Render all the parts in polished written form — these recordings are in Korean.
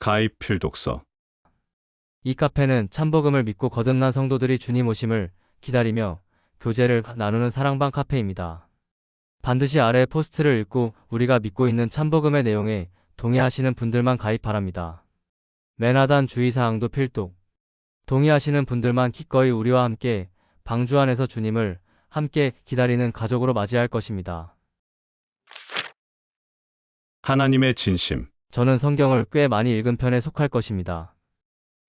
가입 필독서. 이 카페는 참복음을 믿고 거듭난 성도들이 주님 오심을 기다리며 교제를 나누는 사랑방 카페입니다. 반드시 아래 포스트를 읽고 우리가 믿고 있는 참복음의 내용에 동의하시는 분들만 가입 바랍니다. 맨 하단 주의사항도 필독. 동의하시는 분들만 기꺼이 우리와 함께 방주 안에서 주님을 함께 기다리는 가족으로 맞이할 것입니다. 하나님의 진심. 저는 성경을 꽤 많이 읽은 편에 속할 것입니다.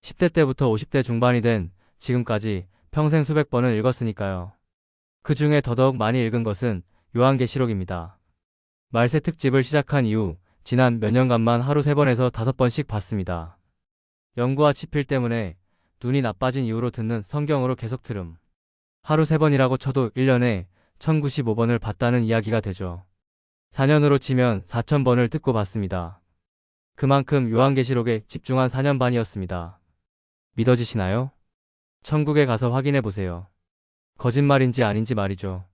10대 때부터 50대 중반이 된 지금까지 평생 수백 번을 읽었으니까요. 그 중에 더더욱 많이 읽은 것은 요한계시록입니다. 말세 특집을 시작한 이후 지난 몇 년간만 하루 3번에서 5번씩 봤습니다. 연구와 지필 때문에 눈이 나빠진 이후로 듣는 성경으로 계속 들음. 하루 3번이라고 쳐도 1년에 1095번을 봤다는 이야기가 되죠. 4년으로 치면 4000번을 듣고 봤습니다. 그만큼 요한계시록에 집중한 4년 반이었습니다. 믿어지시나요? 천국에 가서 확인해 보세요. 거짓말인지 아닌지 말이죠.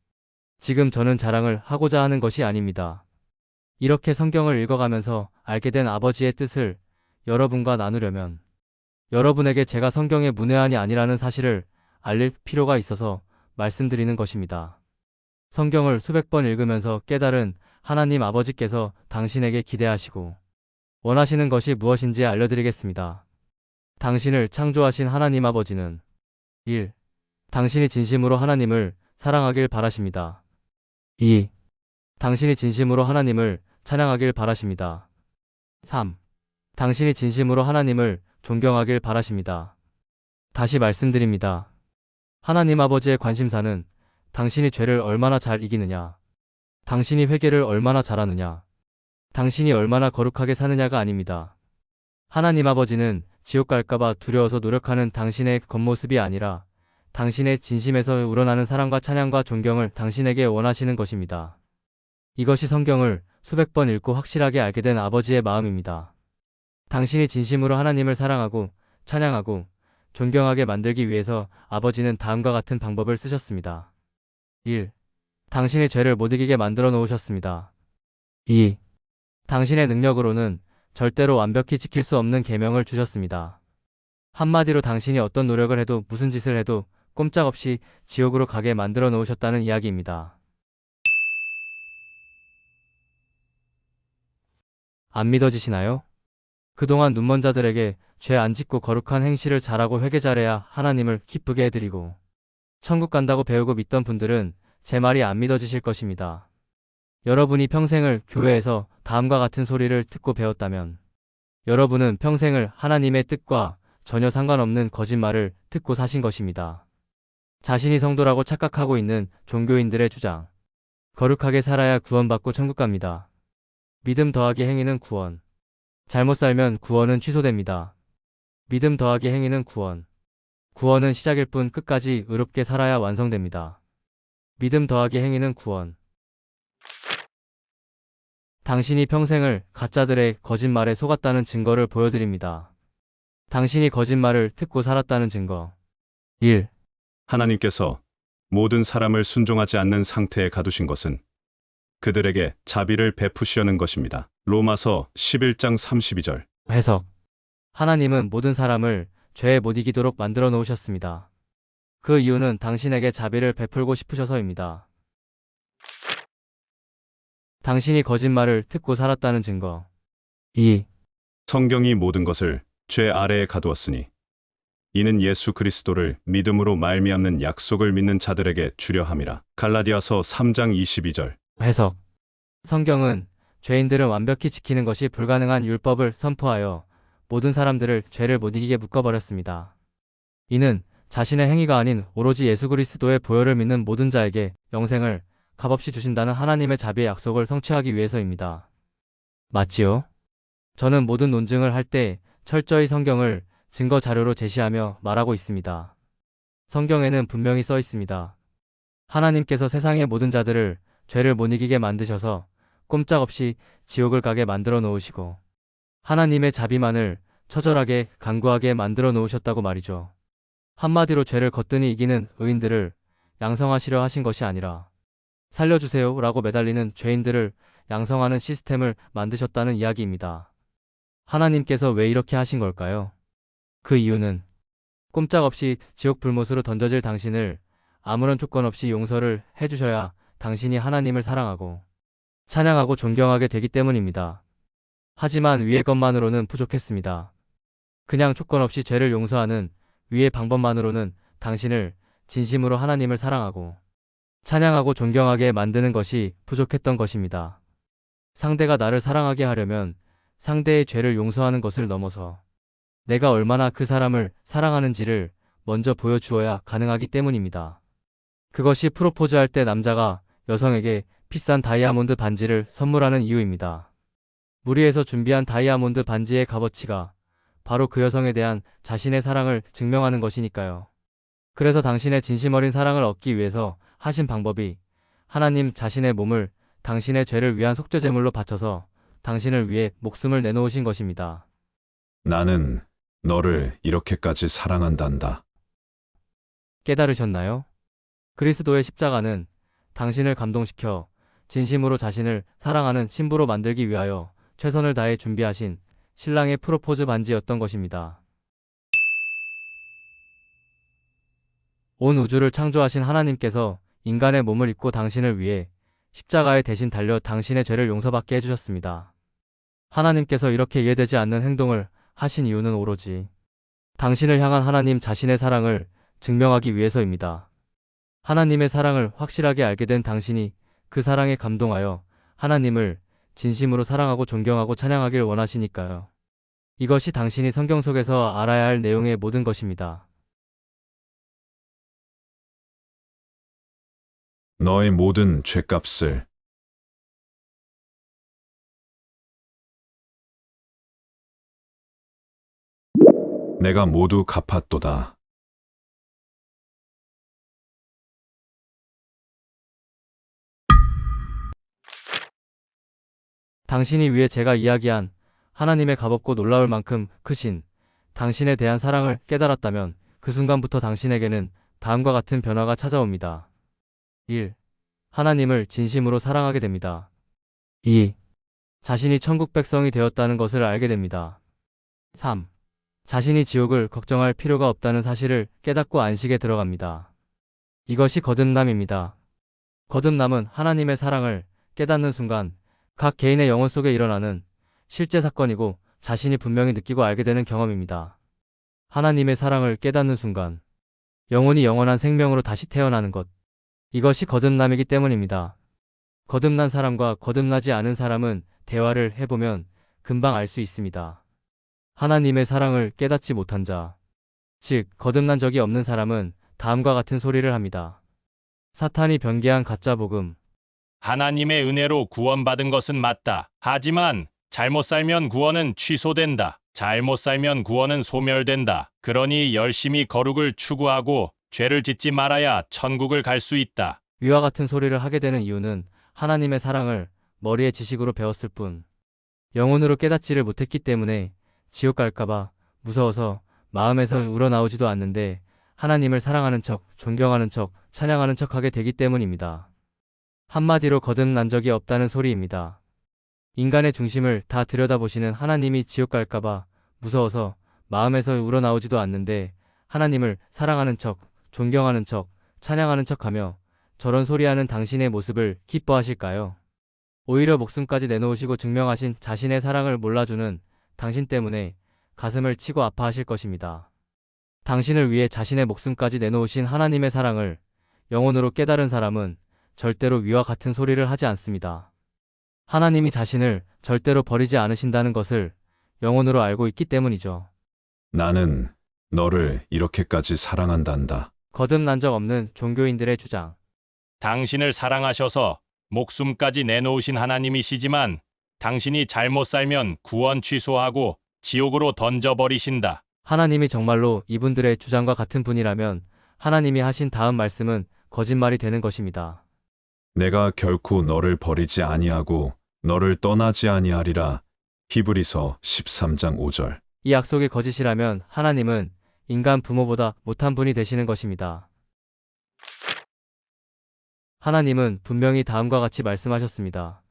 지금 저는 자랑을 하고자 하는 것이 아닙니다. 이렇게 성경을 읽어가면서 알게 된 아버지의 뜻을 여러분과 나누려면 여러분에게 제가 성경의 문외한이 아니라는 사실을 알릴 필요가 있어서 말씀드리는 것입니다. 성경을 수백 번 읽으면서 깨달은 하나님 아버지께서 당신에게 기대하시고 원하시는 것이 무엇인지 알려드리겠습니다. 당신을 창조하신 하나님 아버지는 1. 당신이 진심으로 하나님을 사랑하길 바라십니다. 2. 당신이 진심으로 하나님을 찬양하길 바라십니다. 3. 당신이 진심으로 하나님을 존경하길 바라십니다. 다시 말씀드립니다. 하나님 아버지의 관심사는 당신이 죄를 얼마나 잘 이기느냐, 당신이 회개를 얼마나 잘하느냐, 당신이 얼마나 거룩하게 사느냐가 아닙니다. 하나님 아버지는 지옥 갈까봐 두려워서 노력하는 당신의 겉모습이 아니라 당신의 진심에서 우러나는 사랑과 찬양과 존경을 당신에게 원하시는 것입니다. 이것이 성경을 수백 번 읽고 확실하게 알게 된 아버지의 마음입니다. 당신이 진심으로 하나님을 사랑하고 찬양하고 존경하게 만들기 위해서 아버지는 다음과 같은 방법을 쓰셨습니다. 1. 당신의 죄를 못 이기게 만들어 놓으셨습니다. 2. 당신의 능력으로는 절대로 완벽히 지킬 수 없는 계명을 주셨습니다. 한마디로 당신이 어떤 노력을 해도 무슨 짓을 해도 꼼짝없이 지옥으로 가게 만들어 놓으셨다는 이야기입니다. 안 믿어지시나요? 그동안 눈먼 자들에게 죄 안 짓고 거룩한 행실을 잘하고 회개 잘해야 하나님을 기쁘게 해드리고 천국 간다고 배우고 믿던 분들은 제 말이 안 믿어지실 것입니다. 여러분이 평생을 교회에서 다음과 같은 소리를 듣고 배웠다면 여러분은 평생을 하나님의 뜻과 전혀 상관없는 거짓말을 듣고 사신 것입니다. 자신이 성도라고 착각하고 있는 종교인들의 주장. 거룩하게 살아야 구원받고 천국 갑니다. 믿음 더하기 행위는 구원. 잘못 살면 구원은 취소됩니다. 믿음 더하기 행위는 구원. 구원은 시작일 뿐 끝까지 의롭게 살아야 완성됩니다. 믿음 더하기 행위는 구원. 당신이 평생을 가짜들의 거짓말에 속았다는 증거를 보여드립니다. 당신이 거짓말을 듣고 살았다는 증거. 1. 하나님께서 모든 사람을 순종하지 않는 상태에 가두신 것은 그들에게 자비를 베푸시려는 것입니다. 로마서 11장 32절. 해석. 하나님은 모든 사람을 죄에 못 이기도록 만들어 놓으셨습니다. 그 이유는 당신에게 자비를 베풀고 싶으셔서입니다. 당신이 거짓말을 듣고 살았다는 증거. 2. 성경이 모든 것을 죄 아래에 가두었으니 이는 예수 그리스도를 믿음으로 말미암는 약속을 믿는 자들에게 주려 함이라. 갈라디아서 3장 22절. 해석. 성경은 죄인들은 완벽히 지키는 것이 불가능한 율법을 선포하여 모든 사람들을 죄를 못 이기게 묶어버렸습니다. 이는 자신의 행위가 아닌 오로지 예수 그리스도의 보혈을 믿는 모든 자에게 영생을 값없이 주신다는 하나님의 자비의 약속을 성취하기 위해서입니다. 맞지요? 저는 모든 논증을 할 때 철저히 성경을 증거 자료로 제시하며 말하고 있습니다. 성경에는 분명히 써 있습니다. 하나님께서 세상의 모든 자들을 죄를 못 이기게 만드셔서 꼼짝없이 지옥을 가게 만들어 놓으시고 하나님의 자비만을 처절하게 간구하게 만들어 놓으셨다고 말이죠. 한마디로 죄를 거뜬히 이기는 의인들을 양성하시려 하신 것이 아니라 살려주세요 라고 매달리는 죄인들을 양성하는 시스템을 만드셨다는 이야기입니다. 하나님께서 왜 이렇게 하신 걸까요? 그 이유는 꼼짝없이 지옥 불못으로 던져질 당신을 아무런 조건 없이 용서를 해주셔야 당신이 하나님을 사랑하고 찬양하고 존경하게 되기 때문입니다. 하지만 위의 것만으로는 부족했습니다. 그냥 조건 없이 죄를 용서하는 위의 방법만으로는 당신을 진심으로 하나님을 사랑하고 찬양하고 존경하게 만드는 것이 부족했던 것입니다. 상대가 나를 사랑하게 하려면 상대의 죄를 용서하는 것을 넘어서 내가 얼마나 그 사람을 사랑하는지를 먼저 보여주어야 가능하기 때문입니다. 그것이 프로포즈할 때 남자가 여성에게 비싼 다이아몬드 반지를 선물하는 이유입니다. 무리해서 준비한 다이아몬드 반지의 값어치가 바로 그 여성에 대한 자신의 사랑을 증명하는 것이니까요. 그래서 당신의 진심 어린 사랑을 얻기 위해서 하신 방법이 하나님 자신의 몸을 당신의 죄를 위한 속죄제물로 바쳐서 당신을 위해 목숨을 내놓으신 것입니다. 나는 너를 이렇게까지 사랑한단다. 깨달으셨나요? 그리스도의 십자가는 당신을 감동시켜 진심으로 자신을 사랑하는 신부로 만들기 위하여 최선을 다해 준비하신 신랑의 프로포즈 반지였던 것입니다. 온 우주를 창조하신 하나님께서 인간의 몸을 입고 당신을 위해 십자가에 대신 달려 당신의 죄를 용서받게 해주셨습니다. 하나님께서 이렇게 이해되지 않는 행동을 하신 이유는 오로지 당신을 향한 하나님 자신의 사랑을 증명하기 위해서입니다. 하나님의 사랑을 확실하게 알게 된 당신이 그 사랑에 감동하여 하나님을 진심으로 사랑하고 존경하고 찬양하길 원하시니까요. 이것이 당신이 성경 속에서 알아야 할 내용의 모든 것입니다. 너의 모든 죄값을 내가 모두 갚았도다. 당신이 위해 제가 이야기한 하나님의 값없고 놀라울 만큼 크신 당신에 대한 사랑을 깨달았다면 그 순간부터 당신에게는 다음과 같은 변화가 찾아옵니다. 1. 하나님을 진심으로 사랑하게 됩니다. 2. 자신이 천국 백성이 되었다는 것을 알게 됩니다. 3. 자신이 지옥을 걱정할 필요가 없다는 사실을 깨닫고 안식에 들어갑니다. 이것이 거듭남입니다. 거듭남은 하나님의 사랑을 깨닫는 순간 각 개인의 영혼 속에 일어나는 실제 사건이고 자신이 분명히 느끼고 알게 되는 경험입니다. 하나님의 사랑을 깨닫는 순간 영혼이 영원한 생명으로 다시 태어나는 것. 이것이 거듭남이기 때문입니다. 거듭난 사람과 거듭나지 않은 사람은 대화를 해보면 금방 알 수 있습니다. 하나님의 사랑을 깨닫지 못한 자, 즉 거듭난 적이 없는 사람은 다음과 같은 소리를 합니다. 사탄이 변개한 가짜 복음. 하나님의 은혜로 구원받은 것은 맞다. 하지만 잘못 살면 구원은 취소된다. 잘못 살면 구원은 소멸된다. 그러니 열심히 거룩을 추구하고 죄를 짓지 말아야 천국을 갈 수 있다. 위와 같은 소리를 하게 되는 이유는 하나님의 사랑을 머리의 지식으로 배웠을 뿐 영혼으로 깨닫지를 못했기 때문에 지옥 갈까봐 무서워서 마음에서 우러나오지도 않는데 하나님을 사랑하는 척, 존경하는 척, 찬양하는 척 하게 되기 때문입니다. 한마디로 거듭난 적이 없다는 소리입니다. 인간의 중심을 다 들여다보시는 하나님이 지옥 갈까봐 무서워서 마음에서 우러나오지도 않는데 하나님을 사랑하는 척, 존경하는 척, 찬양하는 척하며 저런 소리하는 당신의 모습을 기뻐하실까요? 오히려 목숨까지 내놓으시고 증명하신 자신의 사랑을 몰라주는 당신 때문에 가슴을 치고 아파하실 것입니다. 당신을 위해 자신의 목숨까지 내놓으신 하나님의 사랑을 영혼으로 깨달은 사람은 절대로 위와 같은 소리를 하지 않습니다. 하나님이 자신을 절대로 버리지 않으신다는 것을 영혼으로 알고 있기 때문이죠. 나는 너를 이렇게까지 사랑한단다. 거듭난 적 없는 종교인들의 주장. 당신을 사랑하셔서 목숨까지 내놓으신 하나님이시지만 당신이 잘못 살면 구원 취소하고 지옥으로 던져버리신다. 하나님이 정말로 이분들의 주장과 같은 분이라면 하나님이 하신 다음 말씀은 거짓말이 되는 것입니다. 내가 결코 너를 버리지 아니하고 너를 떠나지 아니하리라. 히브리서 13장 5절. 이 약속이 거짓이라면 하나님은 인간 부모보다 못한 분이 되시는 것입니다. 하나님은 분명히 다음과 같이 말씀하셨습니다.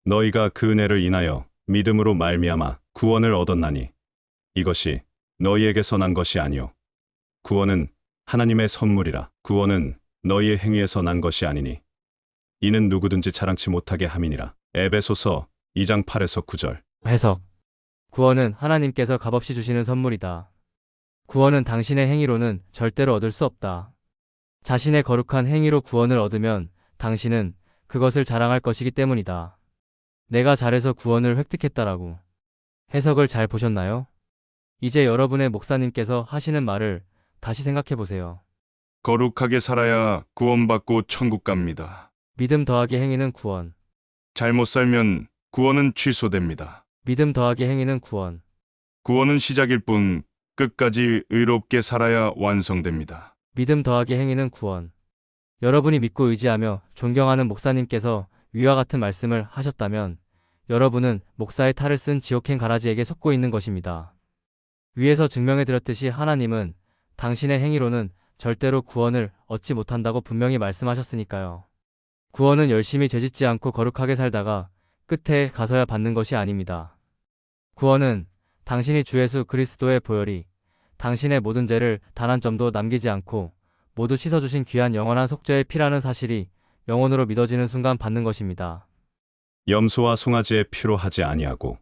너희가 그 은혜를 인하여 믿음으로 말미암아 구원을 얻었나니 이것이 너희에게서 난 것이 아니요 구원은 하나님의 선물이라. 구원은 너희의 행위에서 난 것이 아니니 이는 누구든지 자랑치 못하게 함이니라. 에베소서 2장 8에서 9절. 해석. 구원은 하나님께서 값없이 주시는 선물이다. 구원은 당신의 행위로는 절대로 얻을 수 없다. 자신의 거룩한 행위로 구원을 얻으면 당신은 그것을 자랑할 것이기 때문이다. 내가 잘해서 구원을 획득했다라고. 해석을 잘 보셨나요? 이제 여러분의 목사님께서 하시는 말을 다시 생각해 보세요. 거룩하게 살아야 구원받고 천국 갑니다. 믿음 더하기 행위는 구원. 잘못 살면 구원은 취소됩니다. 믿음 더하기 행위는 구원. 구원은 시작일 뿐 끝까지 의롭게 살아야 완성됩니다. 믿음 더하기 행위는 구원. 여러분이 믿고 의지하며 존경하는 목사님께서 위와 같은 말씀을 하셨다면 여러분은 목사의 탈을 쓴 지옥행 가라지에게 속고 있는 것입니다. 위에서 증명해 드렸듯이 하나님은 당신의 행위로는 절대로 구원을 얻지 못한다고 분명히 말씀하셨으니까요. 구원은 열심히 죄짓지 않고 거룩하게 살다가 끝에 가서야 받는 것이 아닙니다. 구원은 당신이 주 예수 그리스도의 보혈이 당신의 모든 죄를 단 한 점도 남기지 않고 모두 씻어주신 귀한 영원한 속죄의 피라는 사실이 영혼으로 믿어지는 순간 받는 것입니다. 염소와 송아지의 피로 하지 아니하고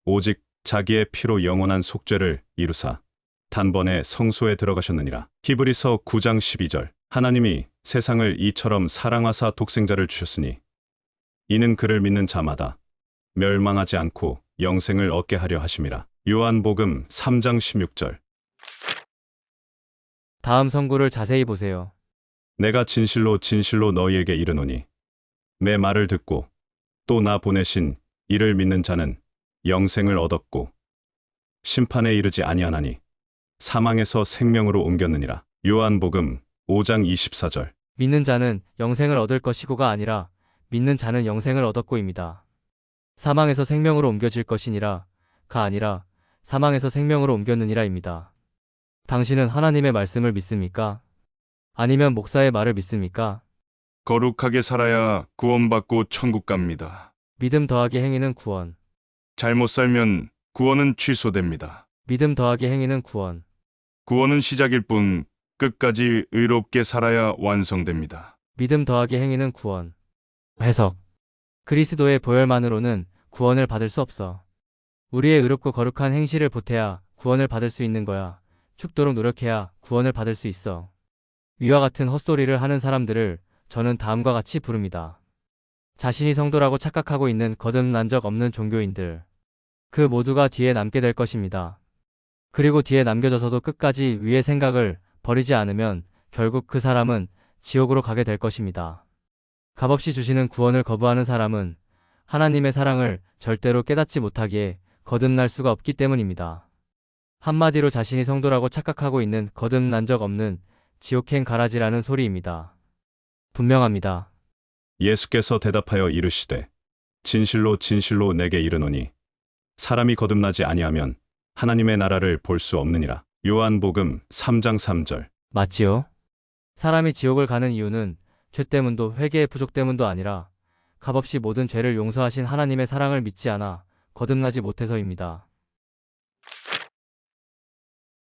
오직 자기의 피로 영원한 속죄를 이루사 단번에 성소에 들어가셨느니라. 히브리서 9장 12절. 하나님이 세상을 이처럼 사랑하사 독생자를 주셨으니 이는 그를 믿는 자마다 멸망하지 않고 영생을 얻게 하려 하심이라. 요한복음 3장 16절. 다음 성구를 자세히 보세요. 내가 진실로 진실로 너희에게 이르노니 내 말을 듣고 또 나 보내신 이를 믿는 자는 영생을 얻었고 심판에 이르지 아니하나니 사망에서 생명으로 옮겼느니라. 요한복음 5장 24절. 믿는 자는 영생을 얻을 것이고가 아니라 믿는 자는 영생을 얻었고입니다. 사망에서 생명으로 옮겨질 것이니라 가 아니라 사망에서 생명으로 옮겼느니라입니다. 당신은 하나님의 말씀을 믿습니까? 아니면 목사의 말을 믿습니까? 거룩하게 살아야 구원받고 천국 갑니다. 믿음 더하기 행위는 구원. 잘못 살면 구원은 취소됩니다. 믿음 더하기 행위는 구원. 구원은 시작일 뿐 끝까지 의롭게 살아야 완성됩니다. 믿음 더하기 행위는 구원. 해석. 그리스도의 보혈만으로는 구원을 받을 수 없어. 우리의 의롭고 거룩한 행실을 보태야 구원을 받을 수 있는 거야. 죽도록 노력해야 구원을 받을 수 있어. 위와 같은 헛소리를 하는 사람들을 저는 다음과 같이 부릅니다. 자신이 성도라고 착각하고 있는 거듭난 적 없는 종교인들. 그 모두가 뒤에 남게 될 것입니다. 그리고 뒤에 남겨져서도 끝까지 위의 생각을 버리지 않으면 결국 그 사람은 지옥으로 가게 될 것입니다. 값없이 주시는 구원을 거부하는 사람은 하나님의 사랑을 절대로 깨닫지 못하기에 거듭날 수가 없기 때문입니다. 한마디로 자신이 성도라고 착각하고 있는 거듭난 적 없는 지옥행 가라지라는 소리입니다. 분명합니다. 예수께서 대답하여 이르시되 진실로 진실로 내게 이르노니 사람이 거듭나지 아니하면 하나님의 나라를 볼 수 없느니라. 요한복음 3장 3절. 맞지요? 사람이 지옥을 가는 이유는 죄 때문도 회개의 부족 때문도 아니라 값없이 모든 죄를 용서하신 하나님의 사랑을 믿지 않아 거듭나지 못해서입니다.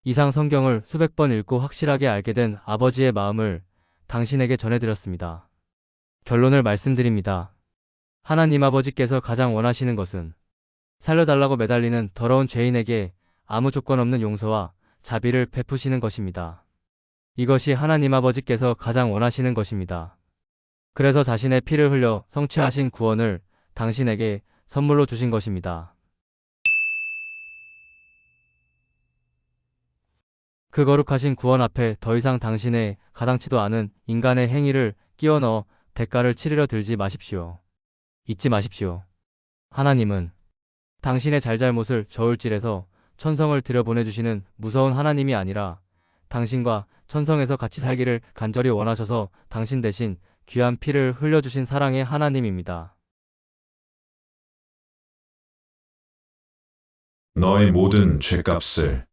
이상 성경을 수백 번 읽고 확실하게 알게 된 아버지의 마음을 당신에게 전해드렸습니다. 결론을 말씀드립니다. 하나님 아버지께서 가장 원하시는 것은 살려달라고 매달리는 더러운 죄인에게 아무 조건 없는 용서와 자비를 베푸시는 것입니다. 이것이 하나님 아버지께서 가장 원하시는 것입니다. 그래서 자신의 피를 흘려 성취하신 구원을 당신에게 선물로 주신 것입니다. 그 거룩하신 구원 앞에 더 이상 당신의 가당치도 않은 인간의 행위를 끼워 넣어 대가를 치르려 들지 마십시오. 잊지 마십시오. 하나님은 당신의 잘잘못을 저울질해서 천성을 들여보내주시는 무서운 하나님이 아니라 당신과 천성에서 같이 살기를 간절히 원하셔서 당신 대신 귀한 피를 흘려주신 사랑의 하나님입니다. 너의 모든 죄값을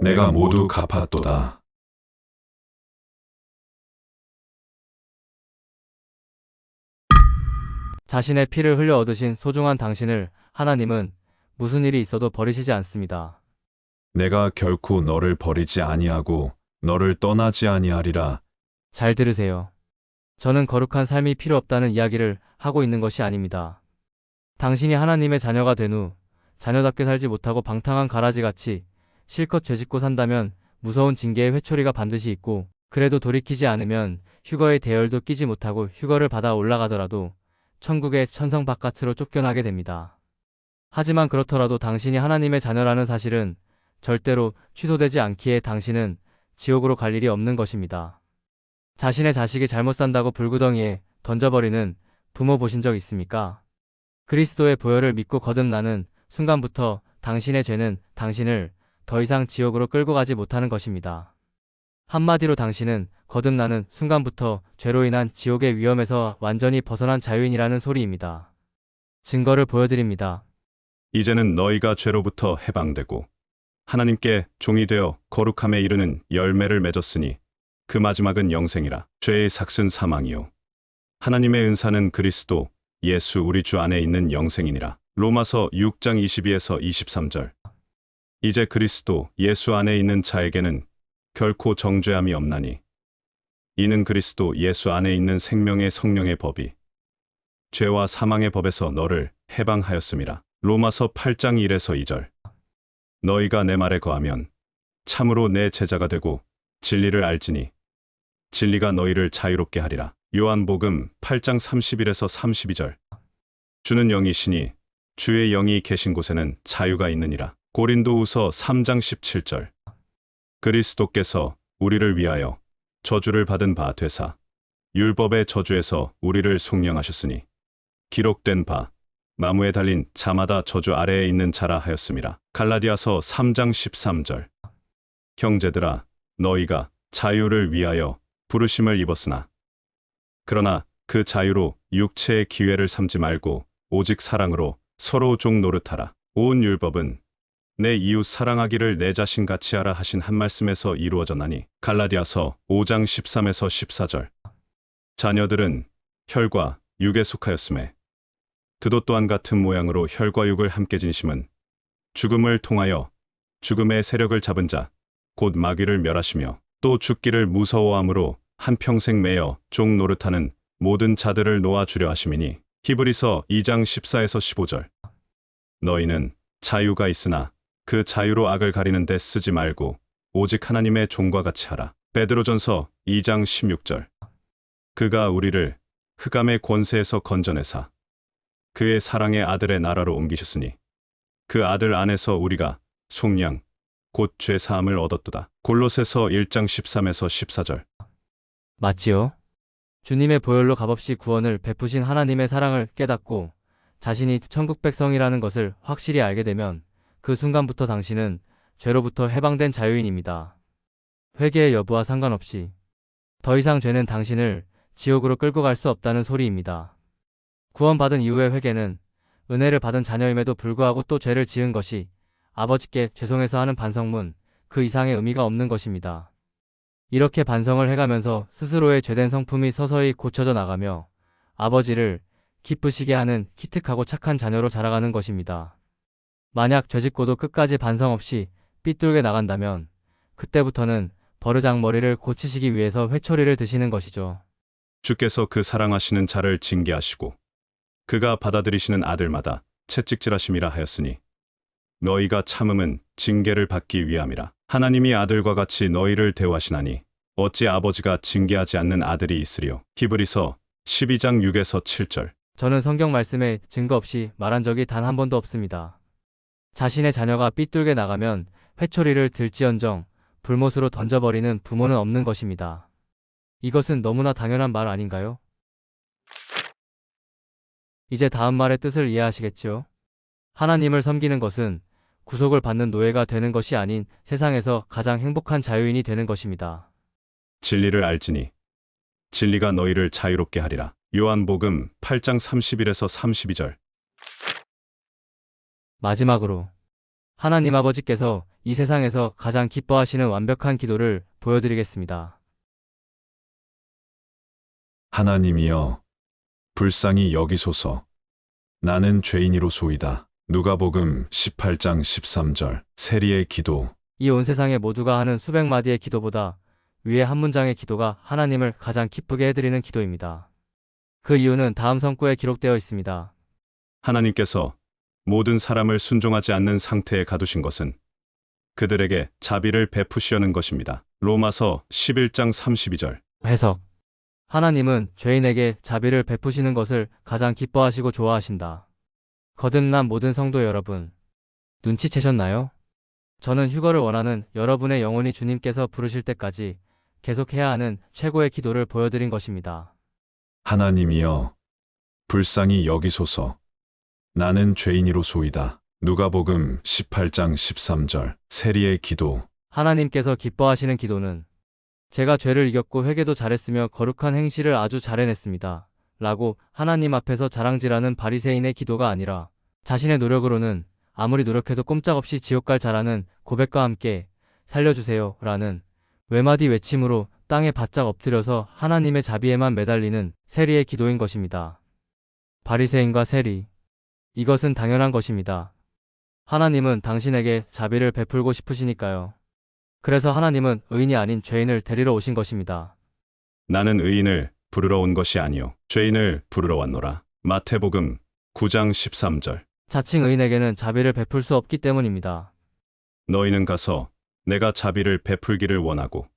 내가 모두 갚았도다. 자신의 피를 흘려 얻으신 소중한 당신을 하나님은 무슨 일이 있어도 버리시지 않습니다. 내가 결코 너를 버리지 아니하고 너를 떠나지 아니하리라. 잘 들으세요. 저는 거룩한 삶이 필요 없다는 이야기를 하고 있는 것이 아닙니다. 당신이 하나님의 자녀가 된 후 자녀답게 살지 못하고 방탕한 가라지같이 실컷 죄짓고 산다면 무서운 징계의 회초리가 반드시 있고, 그래도 돌이키지 않으면 휴거의 대열도 끼지 못하고 휴거를 받아 올라가더라도 천국의 천성 바깥으로 쫓겨나게 됩니다. 하지만 그렇더라도 당신이 하나님의 자녀라는 사실은 절대로 취소되지 않기에 당신은 지옥으로 갈 일이 없는 것입니다. 자신의 자식이 잘못 산다고 불구덩이에 던져버리는 부모 보신 적 있습니까? 그리스도의 보혈을 믿고 거듭나는 순간부터 당신의 죄는 당신을 더 이상 지옥으로 끌고 가지 못하는 것입니다. 한마디로 당신은 거듭나는 순간부터 죄로 인한 지옥의 위험에서 완전히 벗어난 자유인이라는 소리입니다. 증거를 보여드립니다. 이제는 너희가 죄로부터 해방되고 하나님께 종이 되어 거룩함에 이르는 열매를 맺었으니 그 마지막은 영생이라. 죄의 삭은 사망이요 하나님의 은사는 그리스도 예수 우리 주 안에 있는 영생이니라. 로마서 6장 22에서 23절. 이제 그리스도 예수 안에 있는 자에게는 결코 정죄함이 없나니 이는 그리스도 예수 안에 있는 생명의 성령의 법이 죄와 사망의 법에서 너를 해방하였음이라. 로마서 8장 1에서 2절. 너희가 내 말에 거하면 참으로 내 제자가 되고 진리를 알지니 진리가 너희를 자유롭게 하리라. 요한복음 8장 31에서 32절. 주는 영이시니 주의 영이 계신 곳에는 자유가 있느니라. 고린도후서 3장 17절. 그리스도께서 우리를 위하여 저주를 받은 바 되사 율법의 저주에서 우리를 속량하셨으니 기록된 바 나무에 달린 자마다 저주 아래에 있는 자라 하였음이라. 갈라디아서 3장 13절. 형제들아 너희가 자유를 위하여 부르심을 입었으나 그러나 그 자유로 육체의 기회를 삼지 말고 오직 사랑으로 서로 종 노릇하라. 온 율법은 내 이웃 사랑하기를 내 자신같이 하라 하신 한 말씀에서 이루어졌나니. 갈라디아서 5장 13에서 14절. 자녀들은 혈과 육에 속하였음에 그도 또한 같은 모양으로 혈과 육을 함께 지니심은 죽음을 통하여 죽음의 세력을 잡은 자 곧 마귀를 멸하시며 또 죽기를 무서워함으로 한평생 매여 종 노릇하는 모든 자들을 놓아주려 하심이니. 히브리서 2장 14에서 15절. 너희는 자유가 있으나 그 자유로 악을 가리는 데 쓰지 말고 오직 하나님의 종과 같이 하라. 베드로전서 2장 16절. 그가 우리를 흑암의 권세에서 건져내사 그의 사랑의 아들의 나라로 옮기셨으니 그 아들 안에서 우리가 속량 곧 죄사함을 얻었도다. 골로새서 1장 13에서 14절. 맞지요? 주님의 보혈로 값없이 구원을 베푸신 하나님의 사랑을 깨닫고 자신이 천국 백성이라는 것을 확실히 알게 되면 그 순간부터 당신은 죄로부터 해방된 자유인입니다. 회개의 여부와 상관없이 더 이상 죄는 당신을 지옥으로 끌고 갈 수 없다는 소리입니다. 구원받은 이후의 회개는 은혜를 받은 자녀임에도 불구하고 또 죄를 지은 것이 아버지께 죄송해서 하는 반성문 그 이상의 의미가 없는 것입니다. 이렇게 반성을 해가면서 스스로의 죄된 성품이 서서히 고쳐져 나가며 아버지를 기쁘시게 하는 기특하고 착한 자녀로 자라가는 것입니다. 만약 죄짓고도 끝까지 반성 없이 삐뚤게 나간다면 그때부터는 버르장머리를 고치시기 위해서 회초리를 드시는 것이죠. 주께서 그 사랑하시는 자를 징계하시고 그가 받아들이시는 아들마다 채찍질하심이라 하였으니 너희가 참음은 징계를 받기 위함이라. 하나님이 아들과 같이 너희를 대우하시나니 어찌 아버지가 징계하지 않는 아들이 있으리요. 히브리서 12장 6에서 7절. 저는 성경 말씀에 증거 없이 말한 적이 단 한 번도 없습니다. 자신의 자녀가 삐뚤게 나가면 회초리를 들지언정 불못으로 던져버리는 부모는 없는 것입니다. 이것은 너무나 당연한 말 아닌가요? 이제 다음 말의 뜻을 이해하시겠지요? 하나님을 섬기는 것은 구속을 받는 노예가 되는 것이 아닌 세상에서 가장 행복한 자유인이 되는 것입니다. 진리를 알지니 진리가 너희를 자유롭게 하리라. 요한복음 8장 31에서 32절. 마지막으로 하나님 아버지께서 이 세상에서 가장 기뻐하시는 완벽한 기도를 보여드리겠습니다. 하나님이여 불쌍히 여기소서. 나는 죄인이로소이다. 누가복음 18장 13절. 세리의 기도. 이 온 세상의 모두가 하는 수백 마디의 기도보다 위에 한 문장의 기도가 하나님을 가장 기쁘게 해드리는 기도입니다. 그 이유는 다음 성구에 기록되어 있습니다. 하나님께서 모든 사람을 순종하지 않는 상태에 가두신 것은 그들에게 자비를 베푸시려는 것입니다. 로마서 11장 32절. 해석. 하나님은 죄인에게 자비를 베푸시는 것을 가장 기뻐하시고 좋아하신다. 거듭난 모든 성도 여러분, 눈치채셨나요? 저는 휴거를 원하는 여러분의 영혼이 주님께서 부르실 때까지 계속해야 하는 최고의 기도를 보여드린 것입니다. 하나님이여, 불쌍히 여기소서. 나는 죄인이로소이다. 누가복음 18장 13절. 세리의 기도. 하나님께서 기뻐하시는 기도는 제가 죄를 이겼고 회개도 잘했으며 거룩한 행실을 아주 잘 해냈습니다. 라고 하나님 앞에서 자랑질하는 바리새인의 기도가 아니라 자신의 노력으로는 아무리 노력해도 꼼짝없이 지옥 갈 자라는 고백과 함께 살려주세요 라는 외마디 외침으로 땅에 바짝 엎드려서 하나님의 자비에만 매달리는 세리의 기도인 것입니다. 바리새인과 세리. 이것은 당연한 것입니다. 하나님은 당신에게 자비를 베풀고 싶으시니까요. 그래서 하나님은 의인이 아닌 죄인을 데리러 오신 것입니다. 나는 의인을 부르러 온 것이 아니요 죄인을 부르러 왔노라. 마태복음 9장 13절. 자칭 의인에게는 자비를 베풀 수 없기 때문입니다. 너희는 가서 내가 자비를 베풀기를 원하고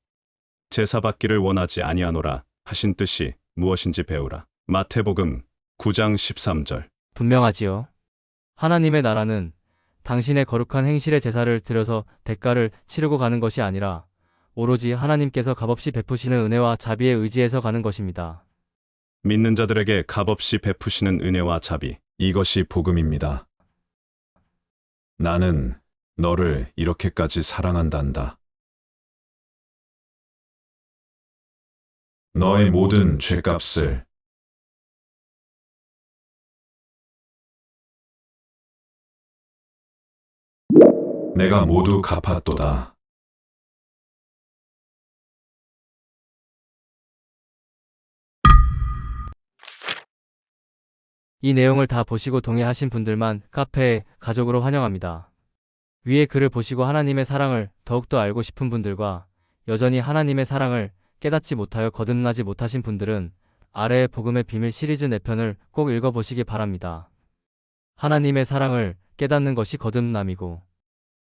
제사받기를 원하지 아니하노라 하신 뜻이 무엇인지 배우라. 마태복음 9장 13절. 분명하지요. 하나님의 나라는 당신의 거룩한 행실의 제사를 드려서 대가를 치르고 가는 것이 아니라 오로지 하나님께서 값없이 베푸시는 은혜와 자비에 의지해서 가는 것입니다. 믿는 자들에게 값없이 베푸시는 은혜와 자비. 이것이 복음입니다. 나는 너를 이렇게까지 사랑한단다. 너의 모든 죄값을 내가 모두 갚았도다. 이 내용을 다 보시고 동의하신 분들만 카페에 가족으로 환영합니다. 위에 글을 보시고 하나님의 사랑을 더욱더 알고 싶은 분들과 여전히 하나님의 사랑을 깨닫지 못하여 거듭나지 못하신 분들은 아래의 복음의 비밀 시리즈 4편을 꼭 읽어보시기 바랍니다. 하나님의 사랑을 깨닫는 것이 거듭남이고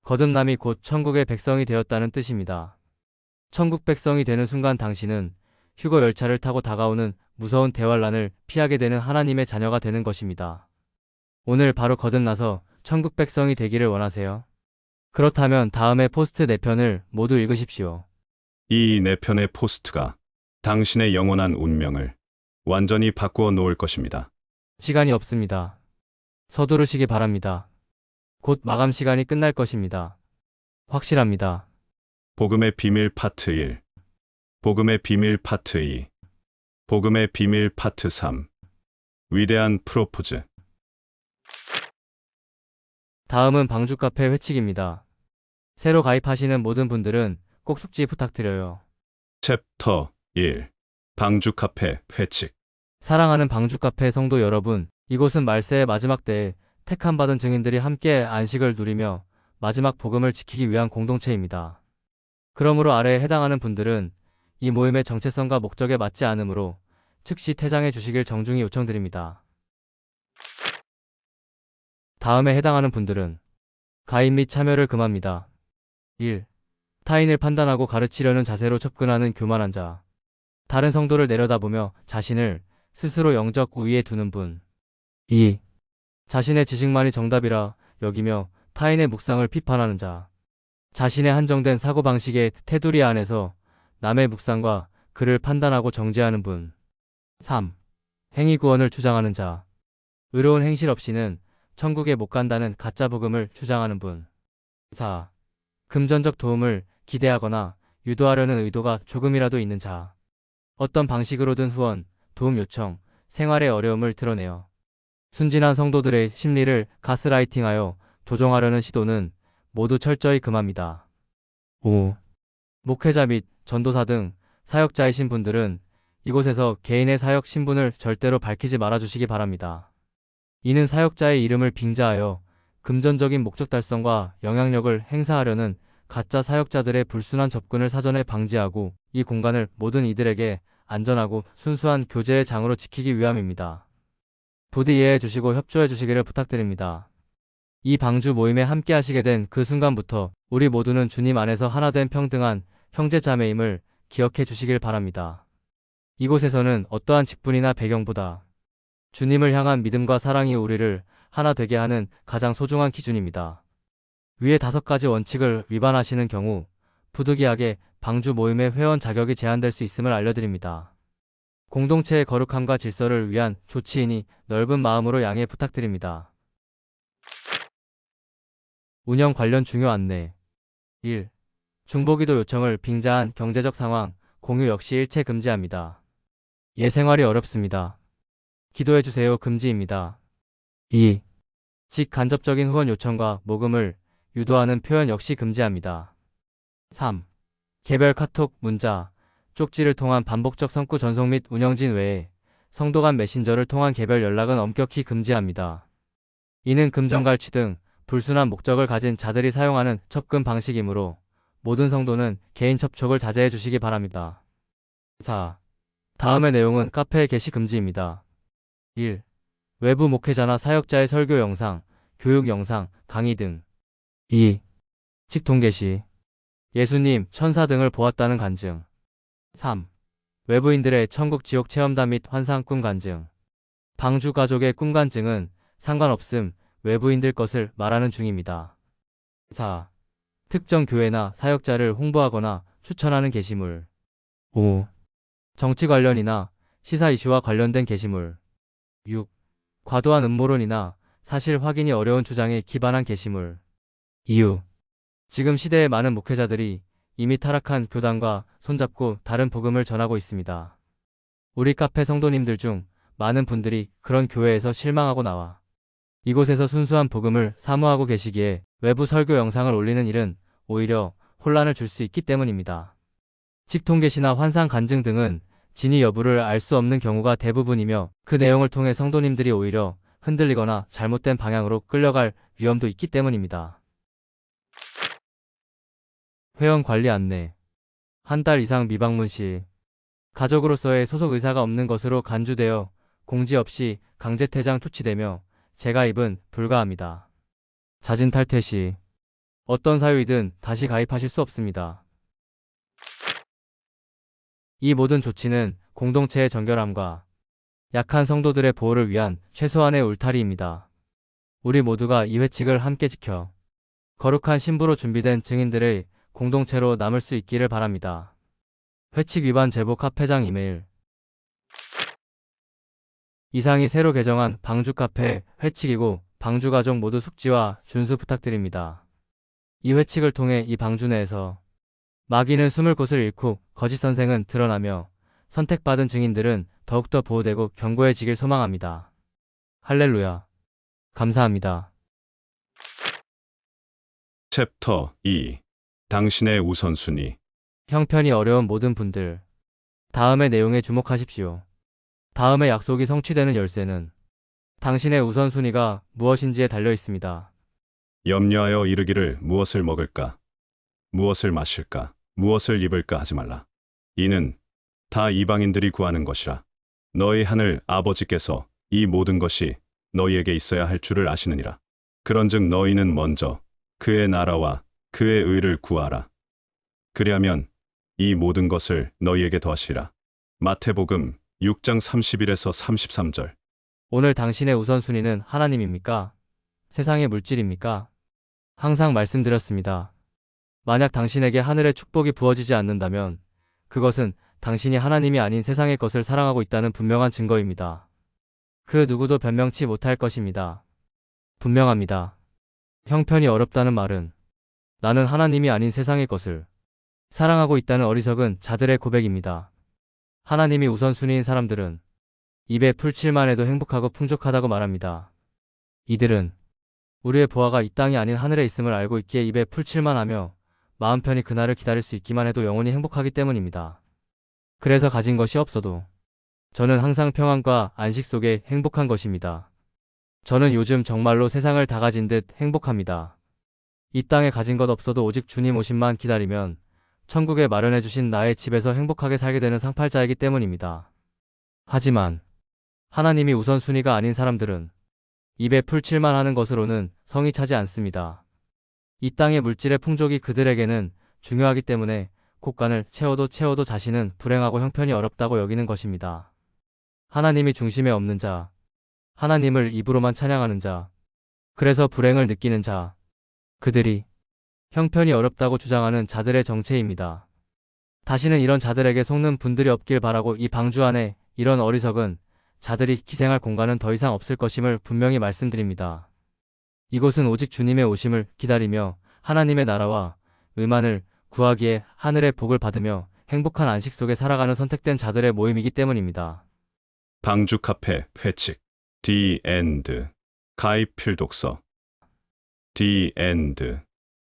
거듭남이 곧 천국의 백성이 되었다는 뜻입니다. 천국 백성이 되는 순간 당신은 휴거 열차를 타고 다가오는 무서운 대환란을 피하게 되는 하나님의 자녀가 되는 것입니다. 오늘 바로 거듭나서 천국 백성이 되기를 원하세요? 그렇다면 다음에 포스트 4편을 모두 읽으십시오. 이 4편의 포스트가 당신의 영원한 운명을 완전히 바꾸어 놓을 것입니다. 시간이 없습니다. 서두르시기 바랍니다. 곧 마감 시간이 끝날 것입니다. 확실합니다. 복음의 비밀 파트 1, 복음의 비밀 파트 2, 복음의 비밀 파트 3, 위대한 프로포즈. 다음은 방주 카페 회칙입니다. 새로 가입하시는 모든 분들은 꼭 숙지 부탁드려요. 챕터 1, 방주 카페 회칙. 사랑하는 방주 카페 성도 여러분, 이곳은 말세의 마지막 때에 택함받은 증인들이 함께 안식을 누리며 마지막 복음을 지키기 위한 공동체입니다. 그러므로 아래에 해당하는 분들은 이 모임의 정체성과 목적에 맞지 않으므로 즉시 퇴장해 주시길 정중히 요청드립니다. 다음에 해당하는 분들은 가입 및 참여를 금합니다. 1. 타인을 판단하고 가르치려는 자세로 접근하는 교만한 자. 다른 성도를 내려다보며 자신을 스스로 영적 우위에 두는 분. 2. 자신의 지식만이 정답이라 여기며 타인의 묵상을 비판하는 자. 자신의 한정된 사고방식의 테두리 안에서 남의 묵상과 그를 판단하고 정죄하는 분. 3. 행위구원을 주장하는 자. 의로운 행실 없이는 천국에 못 간다는 가짜 복음을 주장하는 분. 4. 금전적 도움을 기대하거나 유도하려는 의도가 조금이라도 있는 자. 어떤 방식으로든 후원, 도움 요청, 생활의 어려움을 드러내어 순진한 성도들의 심리를 가스라이팅하여 조종하려는 시도는 모두 철저히 금합니다. 5. 목회자 및 전도사 등 사역자이신 분들은 이곳에서 개인의 사역 신분을 절대로 밝히지 말아주시기 바랍니다. 이는 사역자의 이름을 빙자하여 금전적인 목적 달성과 영향력을 행사하려는 가짜 사역자들의 불순한 접근을 사전에 방지하고 이 공간을 모든 이들에게 안전하고 순수한 교제의 장으로 지키기 위함입니다. 부디 이해해 주시고 협조해 주시기를 부탁드립니다. 이 방주 모임에 함께 하시게 된 그 순간부터 우리 모두는 주님 안에서 하나된 평등한 형제자매임을 기억해 주시길 바랍니다. 이곳에서는 어떠한 직분이나 배경보다 주님을 향한 믿음과 사랑이 우리를 하나 되게 하는 가장 소중한 기준입니다. 위의 5가지 원칙을 위반하시는 경우 부득이하게 방주 모임의 회원 자격이 제한될 수 있음을 알려드립니다. 공동체의 거룩함과 질서를 위한 조치이니 넓은 마음으로 양해 부탁드립니다. 운영 관련 중요 안내 1. 중보기도 요청을 빙자한 경제적 상황, 공유 역시 일체 금지합니다. 예생활이 어렵습니다. 기도해주세요 금지입니다. 2. 직간접적인 후원 요청과 모금을 유도하는 표현 역시 금지합니다. 3. 개별 카톡, 문자, 쪽지를 통한 반복적 성구 전송 및 운영진 외에 성도 간 메신저를 통한 개별 연락은 엄격히 금지합니다. 이는 금전갈취 등 불순한 목적을 가진 자들이 사용하는 접근 방식이므로 모든 성도는 개인 접촉을 자제해 주시기 바랍니다. 4. 다음의 내용은 카페 게시 금지입니다. 1. 외부 목회자나 사역자의 설교 영상, 교육 영상, 강의 등 2. 직통 게시 예수님, 천사 등을 보았다는 간증 3. 외부인들의 천국 지옥 체험담 및 환상 꿈 간증 방주 가족의 꿈 간증은 상관없음 외부인들 것을 말하는 중입니다. 4. 특정 교회나 사역자를 홍보하거나 추천하는 게시물 5. 정치 관련이나 시사 이슈와 관련된 게시물 6. 과도한 음모론이나 사실 확인이 어려운 주장에 기반한 게시물 이유 지금 시대의 많은 목회자들이 이미 타락한 교단과 손잡고 다른 복음을 전하고 있습니다. 우리 카페 성도님들 중 많은 분들이 그런 교회에서 실망하고 나와 이곳에서 순수한 복음을 사모하고 계시기에 외부 설교 영상을 올리는 일은 오히려 혼란을 줄 수 있기 때문입니다. 직통계시나 환상 간증 등은 진위 여부를 알 수 없는 경우가 대부분이며 그 내용을 통해 성도님들이 오히려 흔들리거나 잘못된 방향으로 끌려갈 위험도 있기 때문입니다. 회원 관리 안내 한 달 이상 미방문 시 가족으로서의 소속 의사가 없는 것으로 간주되어 공지 없이 강제 퇴장 조치되며 재가입은 불가합니다. 자진 탈퇴 시 어떤 사유이든 다시 가입하실 수 없습니다. 이 모든 조치는 공동체의 정결함과 약한 성도들의 보호를 위한 최소한의 울타리입니다. 우리 모두가 이 회칙을 함께 지켜 거룩한 신부로 준비된 증인들의 공동체로 남을 수 있기를 바랍니다. 회칙 위반 제보 카페장 이메일 이상이 새로 개정한 방주 카페 회칙이고 방주 가족 모두 숙지와 준수 부탁드립니다. 이 회칙을 통해 이 방주 내에서 마귀는 숨을 곳을 잃고 거짓 선생은 드러나며 선택받은 증인들은 더욱더 보호되고 견고해지길 소망합니다. 할렐루야. 감사합니다. 챕터 2. 당신의 우선순위. 형편이 어려운 모든 분들. 다음의 내용에 주목하십시오. 다음의 약속이 성취되는 열쇠는 당신의 우선순위가 무엇인지에 달려 있습니다. 염려하여 이르기를 무엇을 먹을까? 무엇을 마실까? 무엇을 입을까 하지 말라. 이는 다 이방인들이 구하는 것이라. 너희 하늘 아버지께서 이 모든 것이 너희에게 있어야 할 줄을 아시느니라. 그런즉 너희는 먼저 그의 나라와 그의 의를 구하라. 그리하면 이 모든 것을 너희에게 더하시리라. 마태복음 6장 31에서 33절. 오늘 당신의 우선순위는 하나님입니까? 세상의 물질입니까? 항상 말씀드렸습니다. 만약 당신에게 하늘의 축복이 부어지지 않는다면 그것은 당신이 하나님이 아닌 세상의 것을 사랑하고 있다는 분명한 증거입니다. 그 누구도 변명치 못할 것입니다. 분명합니다. 형편이 어렵다는 말은 나는 하나님이 아닌 세상의 것을 사랑하고 있다는 어리석은 자들의 고백입니다. 하나님이 우선순위인 사람들은 입에 풀칠만 해도 행복하고 풍족하다고 말합니다. 이들은 우리의 보화가 이 땅이 아닌 하늘에 있음을 알고 있기에 입에 풀칠만 하며 마음 편히 그날을 기다릴 수 있기만 해도 영원히 행복하기 때문입니다. 그래서 가진 것이 없어도 저는 항상 평안과 안식 속에 행복한 것입니다. 저는 요즘 정말로 세상을 다 가진 듯 행복합니다. 이 땅에 가진 것 없어도 오직 주님 오심만 기다리면 천국에 마련해 주신 나의 집에서 행복하게 살게 되는 상팔자이기 때문입니다. 하지만 하나님이 우선순위가 아닌 사람들은 입에 풀칠만 하는 것으로는 성이 차지 않습니다. 이 땅의 물질의 풍족이 그들에게는 중요하기 때문에 곳간을 채워도 자신은 불행하고 형편이 어렵다고 여기는 것입니다. 하나님이 중심에 없는 자, 하나님을 입으로만 찬양하는 자, 그래서 불행을 느끼는 자, 그들이 형편이 어렵다고 주장하는 자들의 정체입니다. 다시는 이런 자들에게 속는 분들이 없길 바라고 이 방주 안에 이런 어리석은 자들이 기생할 공간은 더 이상 없을 것임을 분명히 말씀드립니다. 이곳은 오직 주님의 오심을 기다리며 하나님의 나라와 의만을 구하기에 하늘의 복을 받으며 행복한 안식 속에 살아가는 선택된 자들의 모임이기 때문입니다. 방주 카페 회칙 The End 가입 필독서 The End